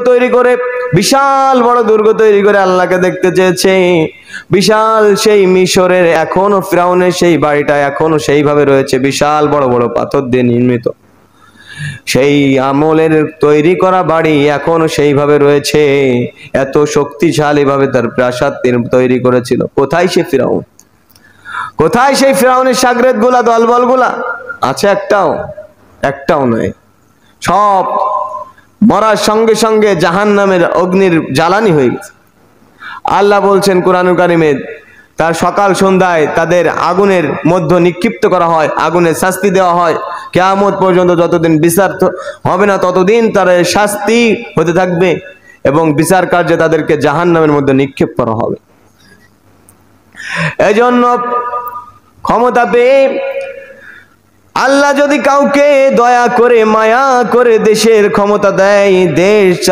তৈরি করে, বিশাল বড় দুর্গ তৈরি করে আল্লাহকে দেখতে চেয়েছে। বিশাল সেই মিশরের এখনো ফিরাউনের সেই বাড়িটা এখনো সেইভাবে রয়েছে, বিশাল বড় বড় পাথর দিয়ে নির্মিত। সেই আমলের তৈরি করা বাড়ি এখনো সেইভাবে রয়েছে, এত শক্তিশালী ভাবে তার প্রাসাদ তৈরি করেছিল। কোথায় সে ফিরাউন? কোথায় সেই ফিরাউনের শাগরেদ গুলা, দলবল গুলা? আছে? একটাও নয়। সব মরার সঙ্গে সঙ্গে জাহান্নামের অগ্নির জ্বালানি হয়ে গেছে। আল্লাহ বলছেন কোরআনুল কারীমে, তার সকাল সন্ধ্যায় তাদের আগুনের মধ্যে নিক্ষিপ্ত করা হয়, আগুনের শাস্তি দেওয়া হয়। কিয়ামত পর্যন্ত যতদিন বিচার হবে না ততদিন তার শাস্তি হতে থাকবে এবং বিচার কার্যে তাদেরকে জাহান্নামের মধ্যে নিক্ষেপ করা হবে। এজন্য ক্ষমতা পেয়ে আল্লাহ যদি কাউকে দয়া করে মায়া করে দেশের ক্ষমতা দেয়, দেশ